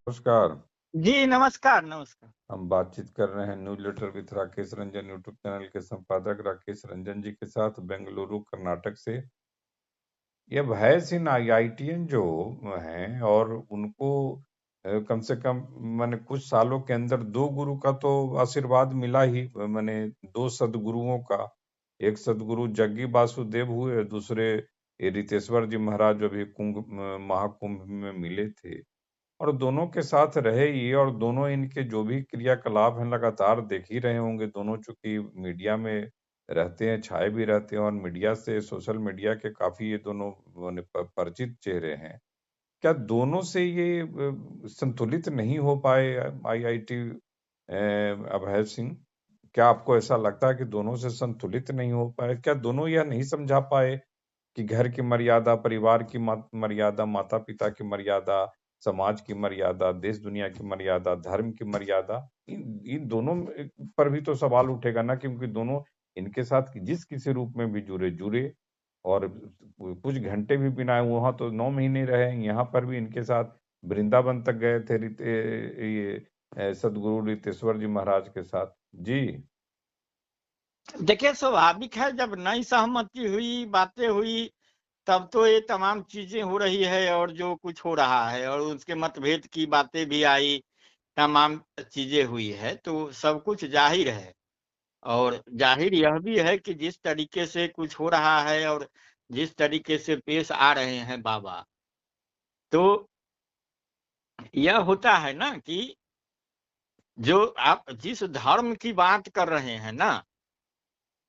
नमस्कार। जी, नमस्कार, नमस्कार। हम बातचीत कर रहे हैं newsletter with Rakesh Ranjan YouTube channel के संपादक राकेश रंजन जी के साथ बेंगलुरु कर्नाटक से। ये भय सिंह आईआईटीएन जो हैं और उनको कम से कम माने कुछ सालों के अंदर 2 गुरु का तो आशीर्वाद मिला ही, माने 2 सद्गुरुओं का। एक सद्गुरु जग्गी वासुदेव हुए, दूसरे ये रितेश्वर जी महाराज जो अभी महाकुंभ में मिले थे। और दोनों के साथ रहे ये, और दोनों इनके जो भी क्रियाकलाप हैं लगातार देख ही रहे होंगे। दोनों चूंकि मीडिया में रहते हैं, छाए भी रहते हैं, और मीडिया से, सोशल मीडिया के काफी ये दोनों माने परिचित चेहरे हैं। क्या दोनों से ये संतुलित नहीं हो पाए आईआईटी अभय सिंह? क्या आपको ऐसा लगता है कि दोनों से संतुलित नहीं हो पाए? क्या दोनों यह नहीं समझा पाए कि घर की मर्यादा, परिवार की मर्यादा, माता-पिता की मर्यादा, समाज की मर्यादा, देश दुनिया की मर्यादा, धर्म की मर्यादा, इन इन दोनों पर भी तो सवाल उठेगा ना, क्योंकि दोनों इनके साथ जिस किसी रूप में भी जुड़े और कुछ घंटे भी बिना, वहां तो 9 महीने रहे, यहाँ पर भी इनके साथ वृंदावन तक गए थे ये सदगुरु रितेश्वर जी महाराज के साथ। जी। देखिए, स्वाभाविक है जब नई सहमति हुई, बातें हुई, तब तो ये तमाम चीज़ें हो रही है और जो कुछ हो रहा है और उसके मतभेद की बातें भी आई, तमाम चीज़ें हुई है, तो सब कुछ ज़ाहिर है। और ज़ाहिर यह भी है कि जिस तरीके से कुछ हो रहा है और जिस तरीके से पेश आ रहे हैं बाबा, तो यह होता है ना कि जो आप जिस धर्म की बात कर रहे हैं ना,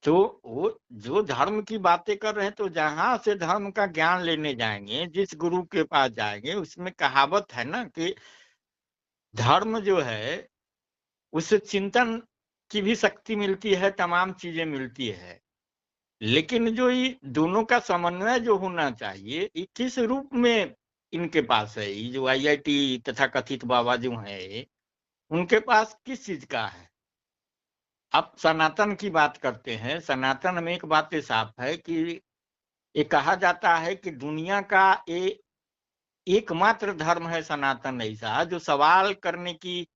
तो वो जो धर्म की बातें कर रहे हैं, तो जहाँ से धर्म का ज्ञान लेने जाएँगे, जिस गुरु के पास जाएँगे, उसमें कहावत है ना कि धर्म जो है, उससे चिंतन की भी शक्ति मिलती है, तमाम चीज़ें मिलती है। लेकिन जो ये दोनों का समन्वय जो होना चाहिए, ये किस रूप में इनके पास है? ये जो आईआईटी तथाकथित बाबा जो हैं, उनके पास किस चीज़ का है? आप सनातन की बात करते हैं, सनातन में एक बात ये साफ है कि ये कहा जाता है कि दुनिया का ये एकमात्र धर्म है सनातन ऐसा जो सवाल करने की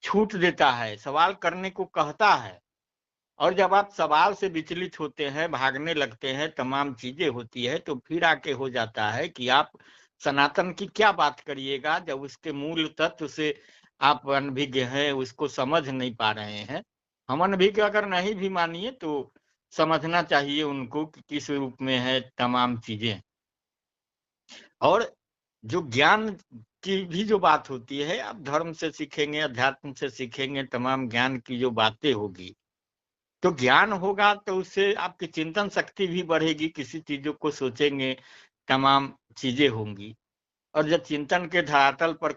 छूट देता है, सवाल करने को कहता है। और जब आप सवाल से विचलित होते हैं, भागने लगते हैं, तमाम चीज़ें होती है, तो फिर आके हो जाता है कि आप सनातन की क्या बात करिएगा जब उसके मूल तत्व से आप अनभिज्ञ हैं, उसको समझ नहीं पा रहे हैं। हम अनभिज्ञ अगर नहीं भी मानिए तो समझना चाहिए उनको कि किस रूप में है तमाम चीज़ें। और जो ज्ञान की भी जो बात होती है, आप धर्म से सीखेंगे, अध्यात्म से सीखेंगे, तमाम ज्ञान की जो बातें होगी, तो ज्ञान होगा तो उससे आपकी चिंतन शक्ति भी बढ़ेगी, किसी चीज़ों को सोचेंगे, तमाम चीज़ें होंगी। और जब चिंतन के धरातल पर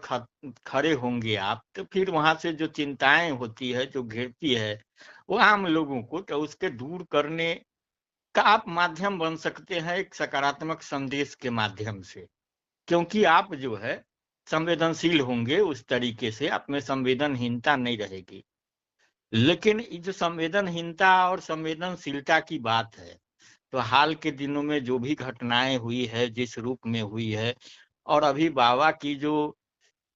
खड़े होंगे आप, तो फिर वहाँ से जो चिंताएँ होती है, जो घेरती है, वो आम लोगों को तो उसके दूर करने का आप माध्यम बन सकते हैं एक सकारात्मक संदेश के माध्यम से। क्योंकि आप जो है संवेदनशील होंगे उस तरीके से, आप में संवेदनहीनता नहीं रहेगी। लेकिन ये जो संवेदनहीनता और संवेदनशीलता की बात है, तो हाल के दिनों में जो भी घटनाएँ हुई है, जिस रूप में हुई है और अभी बाबा की जो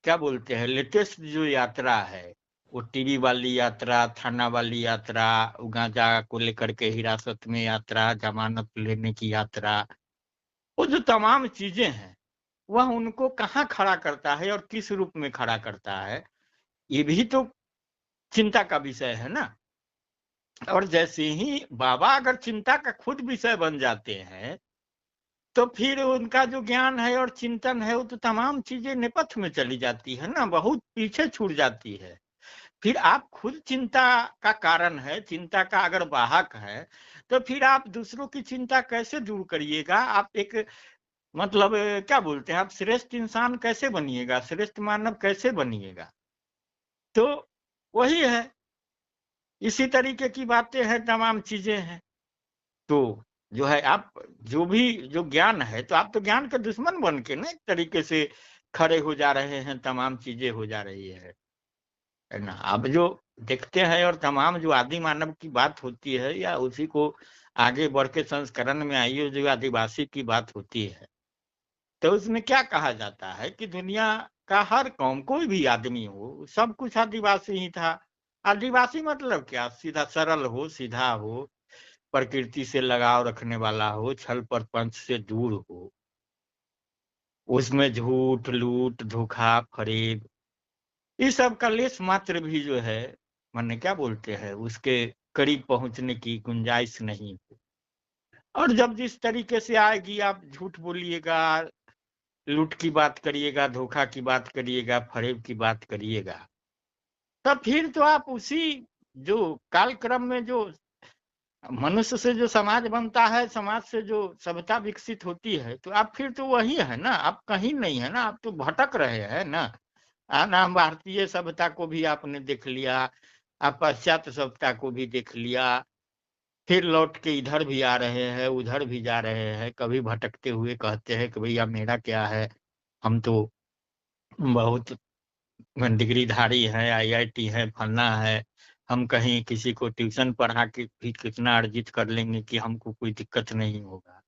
क्या बोलते हैं लेटेस्ट जो यात्रा है, वो टीवी वाली यात्रा, थाना वाली यात्रा, गांजा को लेकर के हिरासत में यात्रा, जमानत लेने की यात्रा, वो जो तमाम चीज़ें हैं, वह उनको कहाँ खड़ा करता है और किस रूप में खड़ा करता है, ये भी तो चिंता का विषय है ना। और जैसे ही बाबा अगर चिंता का खुद विषय बन जाते हैं, तो फिर उनका जो ज्ञान है और चिंतन है, वो तो तमाम चीज़ें नेपथ्य में चली जाती है ना, बहुत पीछे छूट जाती है। फिर आप खुद चिंता का कारण है, चिंता का अगर वाहक है, तो फिर आप दूसरों की चिंता कैसे दूर करिएगा? आप एक मतलब क्या बोलते हैं, आप श्रेष्ठ इंसान कैसे बनिएगा? श्रेष्ठ मानव कैसे बनिएगा? तो वही है, इसी तरीके की बातें हैं, तमाम चीज़ें हैं। तो जो है आप जो भी जो ज्ञान है, तो आप तो ज्ञान के दुश्मन बन के ना एक तरीके से खड़े हो जा रहे हैं, तमाम चीज़ें हो जा रही है ना? अब जो देखते हैं और तमाम जो आदि मानव की बात होती है या उसी को आगे बढ़ के संस्करण में आइए जो आदिवासी की बात होती है, तो उसमें क्या कहा जाता है कि दुनिया का हर कौम, कोई भी आदमी हो, सब कुछ आदिवासी ही था। आदिवासी मतलब क्या, सीधा सरल हो, सीधा हो, प्रकृति से लगाव रखने वाला हो, छल प्रपंच से दूर हो, उसमें झूठ, लूट, धोखा, फरेब, इस सब का लेस मात्र भी जो है, माने क्या बोलते हैं, उसके करीब पहुंचने की गुंजाइश नहीं हो। और जब जिस तरीके से आएगी, आप झूठ बोलिएगा, लूट की बात करिएगा, धोखा की बात करिएगा, फरेब की बात करिएगा, तब फिर तो आप उसी जो कालक्रम में जो मनुष्य से जो समाज बनता है, समाज से जो सभ्यता विकसित होती है, तो आप फिर तो वही है ना, आप कहीं नहीं है ना, आप तो भटक रहे हैं ना। ना भारतीय सभ्यता को भी आपने देख लिया, आप पाश्चात्य सभ्यता को भी देख लिया, फिर लौट के इधर भी आ रहे हैं, उधर भी जा रहे हैं, कभी भटकते हुए कहते हैं कि भैया मेरा क्या है, हम तो बहुत डिग्रीधारी हैं, आईआईटी है, फलना है, हम कहीं किसी को ट्यूशन पढ़ा के भी कितना अर्जित कर लेंगे कि हमको कोई दिक्कत नहीं होगा।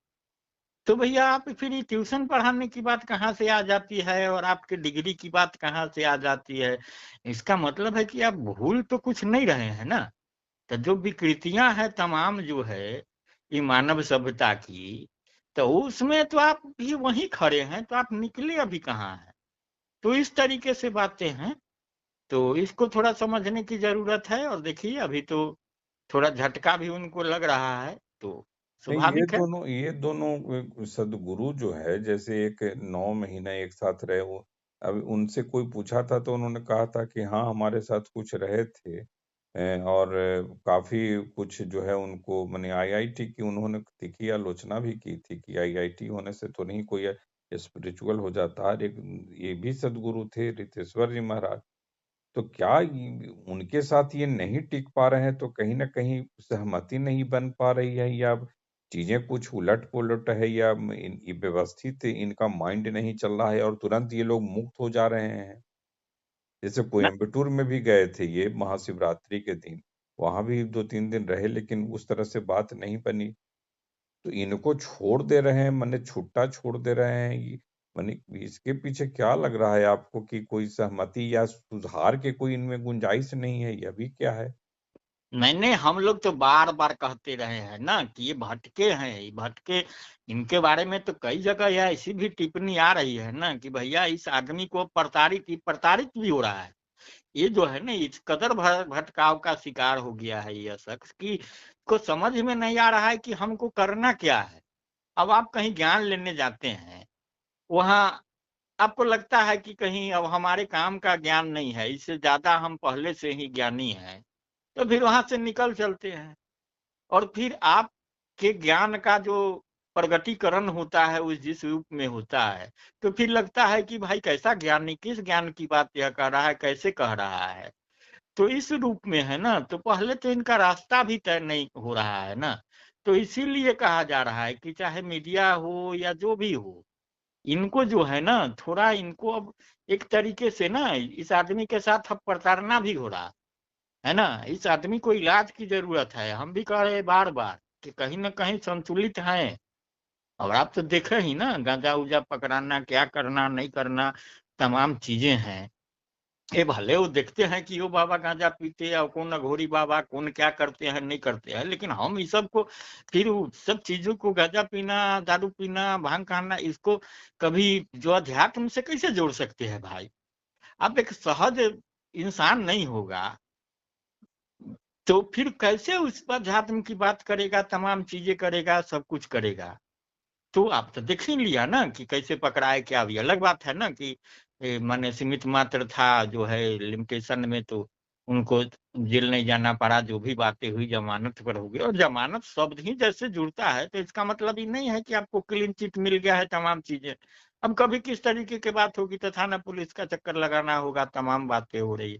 तो भैया आप फिर ये ट्यूशन पढ़ाने की बात कहाँ से आ जाती है और आपके डिग्री की बात कहाँ से आ जाती है? इसका मतलब है कि आप भूल तो कुछ नहीं रहे हैं ना। तो जो विकृतियां हैं तमाम जो है ये मानव सभ्यता की, तो उसमें तो आप भी वहीं खड़े हैं, तो आप निकले अभी कहाँ हैं? तो इस तरीके से बातें हैं, तो इसको थोड़ा समझने की जरूरत है। और देखिए अभी तो थोड़ा झटका भी उनको लग रहा है, तो नहीं, ये स्वाभाविक है। दोनों ये दोनों सदगुरु जो है, जैसे एक 9 महीना एक साथ रहे, वो अब उनसे कोई पूछा था तो उन्होंने कहा था कि हाँ हमारे साथ कुछ रहे थे। और काफी कुछ जो है उनको, माने आईआईटी की उन्होंने तीखी आलोचना भी की थी कि आईआईटी होने से तो नहीं कोई स्पिरिचुअल हो जाता। और एक ये भी सदगुरु थे रितेश्वर जी महाराज। तो क्या उनके साथ ये नहीं टिक पा रहे हैं, तो कहीं ना कहीं सहमति नहीं बन पा रही है, या चीजें कुछ उलट पुलट है, या ये व्यवस्थित इनका माइंड नहीं चल रहा है और तुरंत ये लोग मुक्त हो जा रहे हैं। जैसे न, कोयम्बटूर में भी गए थे ये महाशिवरात्रि के दिन, वहां भी 2-3 दिन रहे, लेकिन उस तरह से बात नहीं बनी। तो इनको छोड़ दे रहे हैं, माने छुट्टा छोड़ दे रहे हैं ये, माने इसके पीछे क्या लग रहा है आपको कि कोई सहमति या सुधार के कोई इनमें गुंजाइश नहीं है, यह भी क्या है? मैंने हम लोग तो बार बार कहते रहे हैं ना कि ये भटके हैं, ये भटके। इनके बारे में तो कई जगह या ऐसी भी टिप्पणी आ रही है ना कि भैया इस आदमी को प्रताड़ित भी हो रहा है। ये जो है ना इस कदर भटकाव का शिकार हो गया है यह शख्स कि को समझ में नहीं आ रहा है कि हमको करना क्या है। अब आप कहीं ज्ञान लेने जाते हैं, वहां आपको लगता है कि कहीं अब हमारे काम का ज्ञान नहीं है, इससे ज्यादा हम पहले से ही ज्ञानी हैं, तो फिर वहां से निकल चलते हैं। और फिर आपके ज्ञान का जो प्रगटीकरण होता है उस जिस रूप में होता है, तो फिर लगता है कि भाई कैसा ज्ञानी, किस ज्ञान की बात यह कर रहा है, कैसे कह रहा है। तो इस रूप में है ना, तो पहले तो इनका रास्ता भी तय नहीं हो रहा है ना। तो इसीलिए कहा जा रहा है कि चाहे मीडिया हो या जो भी हो, इनको जो है ना थोड़ा इनको अब एक तरीके से ना इस आदमी के साथ अब प्रताड़ना भी हो रहा है ना। इस आदमी को इलाज की जरूरत है। हम भी कह रहे हैं बार बार कि कहीं ना कहीं संतुलित हैं। और आप तो देखे ही ना, गांजा उजा पकड़ाना, क्या करना नहीं करना, तमाम चीजें हैं। ये भले वो देखते हैं कि वो बाबा गांजा पीते हैं और कौन अघोरी बाबा कौन क्या करते हैं नहीं करते हैं, लेकिन हम इस सब को, फिर वो सब चीजों को, गांजा पीना, दारू पीना, भांग खाना, इसको कभी जो अध्यात्म से कैसे जोड़ सकते हैं भाई? आप एक सहज इंसान नहीं होगा तो फिर कैसे उस अध्यात्म की बात करेगा, तमाम चीजें करेगा, सब कुछ करेगा? तो आप तो देख ही लिया ना कि कैसे पकड़ाए, क्या हुई। अलग बात है ना कि माने सीमित मात्र था जो है लिमिटेशन में, तो उनको जेल नहीं जाना पड़ा, जो भी बातें हुई जमानत पर हो गई। और जमानत शब्द ही जैसे जुड़ता है तो इसका मतलब ये नहीं है कि आपको क्लीन चिट मिल गया है तमाम चीजें। अब कभी किस तरीके की बात होगी तो थाना पुलिस का चक्कर लगाना होगा, तमाम बातें हो रही है।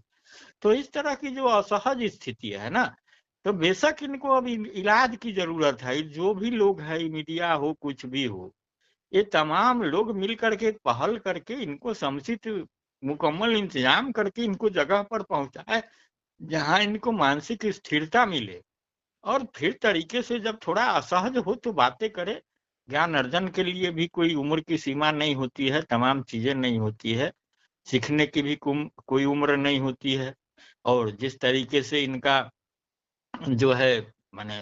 तो इस तरह की जो असहज स्थिति है ना, तो बेशक इनको अब इलाज की जरूरत है। जो भी लोग है, मीडिया हो कुछ भी हो, ये तमाम लोग मिल करके पहल करके इनको समुचित मुकम्मल इंतजाम करके इनको जगह पर पहुंचाए जहां इनको मानसिक स्थिरता मिले। और फिर तरीके से जब थोड़ा असहज हो तो बातें करे। ज्ञान अर्जन के लिए भी कोई उम्र की सीमा नहीं होती है, तमाम चीजें नहीं होती है। सीखने की भी कोई उम्र नहीं होती है। और जिस तरीके से इनका जो है माने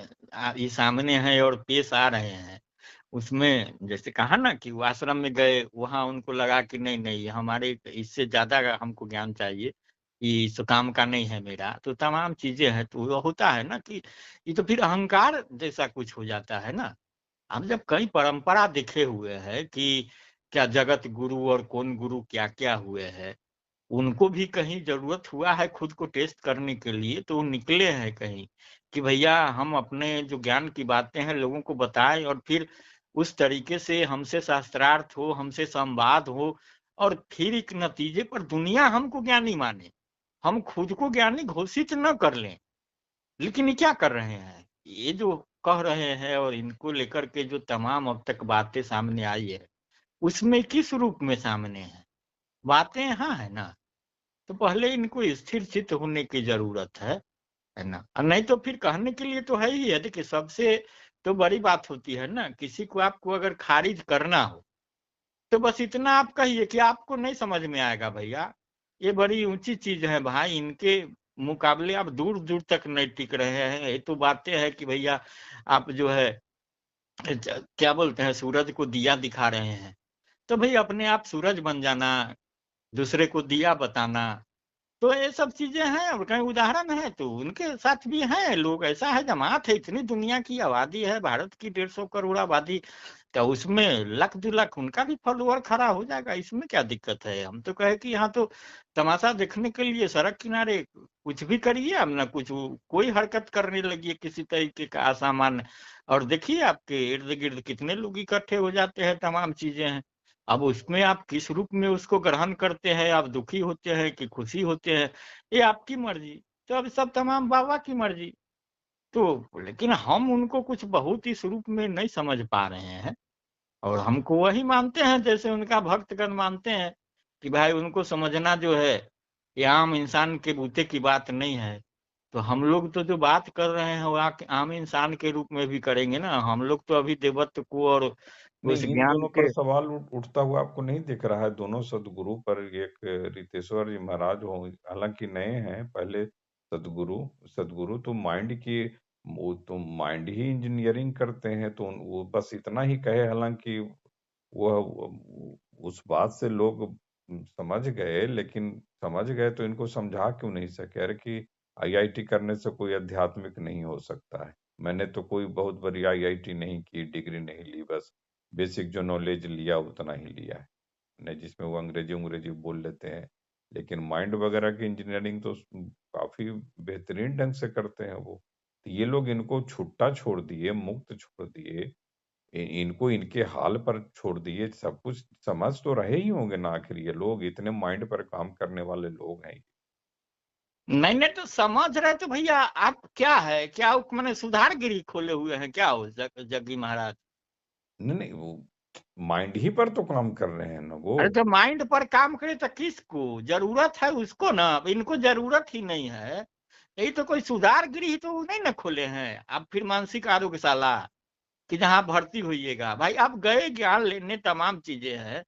ये सामने है और पेश आ रहे हैं, उसमें जैसे कहा ना कि वो आश्रम में गए, वहां उनको लगा कि नहीं नहीं हमारे इससे ज्यादा हमको ज्ञान चाहिए, ये इस काम का नहीं है मेरा, तो तमाम चीजें हैं। तो वो होता है ना कि ये तो फिर अहंकार जैसा कुछ हो जाता है ना। हम जब कई परंपरा देखे हुए हैं कि क्या जगत गुरु और कौन गुरु क्या क्या हुए हैं, उनको भी कहीं जरूरत हुआ है खुद को टेस्ट करने के लिए, तो वो निकले हैं कहीं कि भैया हम अपने जो ज्ञान की बातें हैं लोगों को बताएं, और फिर उस तरीके से हमसे शास्त्रार्थ हो, हमसे संवाद हो, और फिर एक नतीजे पर दुनिया हमको ज्ञानी माने, हम खुद को ज्ञानी घोषित न कर लें। लेकिन ये क्या कर रहे हैं, ये जो कह रहे हैं और इनको लेकर के जो तमाम अब तक बातें सामने आई है, उसमें किस रूप में सामने है? बातें हाँ है ना, तो पहले इनको स्थिर चित्त होने की जरूरत है ना। और नहीं तो फिर कहने के लिए तो है ही है। देखिए सबसे तो बड़ी बात होती है ना, किसी को आपको अगर खारिज करना हो तो बस इतना आप कहिए कि आपको नहीं समझ में आएगा भैया, ये बड़ी ऊंची चीज है भाई, इनके मुकाबले आप दूर दूर तक नहीं टिक रहे हैं। ये तो बातें है कि भैया आप जो है क्या बोलते हैं, सूरज को दिया दिखा रहे हैं, तो भाई अपने आप सूरज बन जाना, दूसरे को दिया बताना। तो ये सब चीजें हैं, और कई उदाहरण है तो उनके साथ भी हैं लोग। ऐसा है जमात है, इतनी दुनिया की आबादी है, भारत की 150 करोड़ आबादी, तो उसमें लाख 2 लाख उनका भी फॉलोअर खड़ा हो जाएगा, इसमें क्या दिक्कत है? हम तो कहे कि यहाँ तो तमाशा देखने के लिए सड़क किनारे कुछ भी करिए, अब ना कुछ कोई हरकत करने लगी किसी तरीके का असामान्य, और देखिए आपके इर्द गिर्द कितने लोग इकट्ठे हो जाते हैं, तमाम चीजें हैं। अब उसमें आप किस रूप में उसको ग्रहण करते हैं, आप दुखी होते हैं कि खुशी होते हैं, ये आपकी मर्जी। तो अब सब तमाम बाबा की मर्जी। तो लेकिन हम उनको कुछ बहुत इस रूप में नहीं समझ पा रहे हैं, और हमको वही मानते हैं जैसे उनका भक्तगण मानते हैं कि भाई उनको समझना जो है ये आम इंसान के बूते की बात नहीं है। तो हम लोग तो जो बात कर रहे हैं वो आम इंसान के रूप में भी करेंगे ना, हम लोग तो अभी देवत्व को और उस नहीं, इन ज्ञान दोनों पर के। सवाल उठता हुआ आपको नहीं दिख रहा है? दोनों सदगुरु पर, एक रितेश्वर जी महाराज हो, हालांकि नए हैं, पहले सदगुरु। सदगुरु तो माइंड की, वो तो माइंड ही इंजीनियरिंग करते हैं, तो वो बस इतना ही कहे। हालांकि उस बात से लोग समझ गए, लेकिन समझ गए तो इनको समझा क्यों नहीं सके? अरे कि आईआईटी करने से कोई आध्यात्मिक नहीं हो सकता है। मैंने तो कोई बहुत बड़ी आईआईटी नहीं की, डिग्री नहीं ली, बस बेसिक जो नॉलेज लिया उतना ही लिया है नहीं, जिसमें वो अंग्रेजी अंग्रेजी बोल लेते हैं। लेकिन माइंड वगैरह की इंजीनियरिंग तो काफी बेहतरीन ढंग से करते हैं वो। तो ये लोग इनको छुट्टा छोड़ दिए, मुक्त छोड़ दिए, इनको इनके हाल पर छोड़ दिए। सब कुछ समझ तो रहे ही होंगे ना, आखिर ये लोग इतने माइंड पर काम करने वाले लोग हैं। नहीं नहीं, तो समझ रहे तो भैया आप क्या है, क्या मैंने सुधारगिरी खोले हुए हैं क्या हो जग्गी महाराज? नहीं नहीं, वो माइंड ही पर तो काम कर रहे हैं ना वो। अरे तो माइंड पर काम करे तो किसको जरूरत है उसको ना, इनको जरूरत ही नहीं है। यही तो कोई सुधारगृह तो नहीं ना खोले हैं आप, फिर मानसिक आरोग्यशाला कि जहाँ भर्ती होइएगा। भाई आप गए ज्ञान लेने, तमाम चीजें हैं,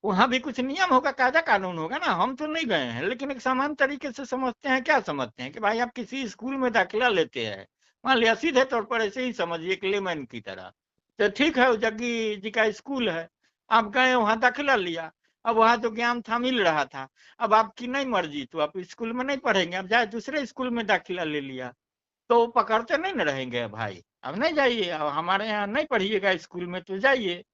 वहां भी कुछ नियम होगा, कायदा कानून होगा ना। हम तो नहीं गए हैं, लेकिन एक समान तरीके से समझते हैं। क्या समझते हैं कि भाई आप किसी स्कूल में दाखिला लेते हैं, मान लिया सीधे तौर पर ऐसे ही समझिए एक लेमैन की तरह, तो ठीक है वो जग्गी जी का स्कूल है, आप गए वहां दाखिला लिया, अब वहां तो ज्ञान था मिल रहा था, अब आपकी नहीं मर्जी तो आप स्कूल में नहीं पढ़ेंगे, अब जाए दूसरे स्कूल में दाखिला ले लिया, तो वो पकड़ते नहीं न रहेंगे भाई। अब नहीं जाइए, अब हमारे यहाँ नहीं पढ़िएगा स्कूल में तो जाइए।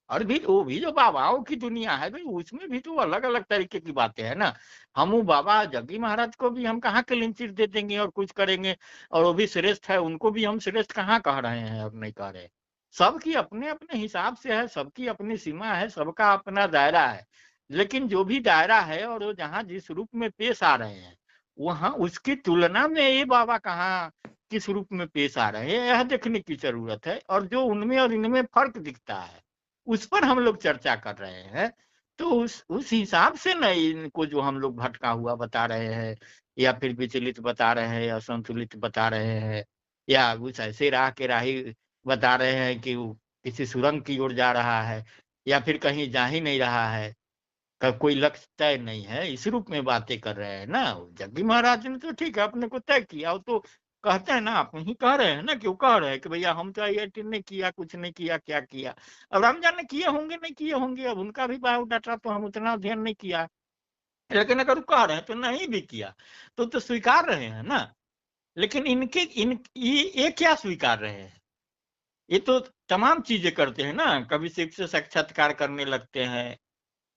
और भी वो भी जो बाबाओं की दुनिया है भाई, उसमें भी तो अलग अलग तरीके की बातें हैं ना। हम वो बाबा जग्गी महाराज को भी हम कहाँ क्लीन चिट दे देंगे और कुछ करेंगे, और वो भी श्रेष्ठ है, उनको भी हम श्रेष्ठ कहाँ कह रहे हैं और नहीं कह रहे। सबकी अपने अपने हिसाब से है, सबकी अपनी सीमा है, सबका अपना दायरा है। लेकिन जो भी दायरा है और वो जहाँ जिस रूप में पेश आ रहे हैं, वहां उसकी तुलना में ये बाबा कहाँ किस रूप में पेश आ रहे हैं, यह देखने की जरूरत है। और जो उनमें और इनमें फर्क दिखता है उस पर हम लोग चर्चा कर रहे हैं। तो उस हिसाब से न इनको जो हम लोग भटका हुआ बता रहे हैं, या फिर विचलित बता रहे हैं, या संतुलित बता रहे हैं, या कुछ ऐसे राह के राही बता रहे हैं कि वो किसी सुरंग की ओर जा रहा है, या फिर कहीं जा ही नहीं रहा है। का कोई लक्ष्य तय नहीं है, इस रूप में बातें कर रहे हैं ना। जग्गी महाराज ने तो ठीक है अपने को तय किया, वो तो कहते हैं ना, आप ही कह रहे हैं ना कि वो कह रहे हैं कि भैया हम तो IIT ने किया, कुछ नहीं किया, क्या किया। अब राम जाने किए होंगे नहीं किए होंगे, अब उनका भी बायोडाटा तो हम उतना अध्ययन नहीं किया, लेकिन अगर वो कह रहे हैं तो नहीं भी किया तो स्वीकार रहे हैं ना। लेकिन ये क्या स्वीकार रहे हैं, ये तो तमाम चीजें करते हैं ना, कभी शिव से साक्षात्कार करने लगते हैं,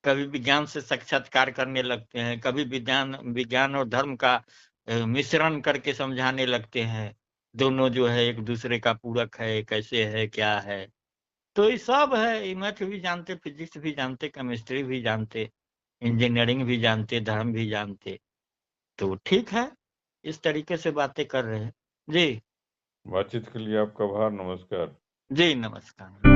कभी विज्ञान से साक्षात्कार करने लगते हैं, कभी विज्ञान और धर्म का मिश्रण करके समझाने लगते हैं, दोनों जो है एक दूसरे का पूरक है, कैसे है क्या है। तो ये सब है, ये मैथ भी जानते, फिजिक्स भी जानते, केमिस्ट्री भी जानते, इंजीनियरिंग भी जानते, धर्म भी जानते। तो ठीक है, इस तरीके से बातें कर रहे हैं। जी बातचीत के लिए आपका आभार, नमस्कार। जी नमस्कार।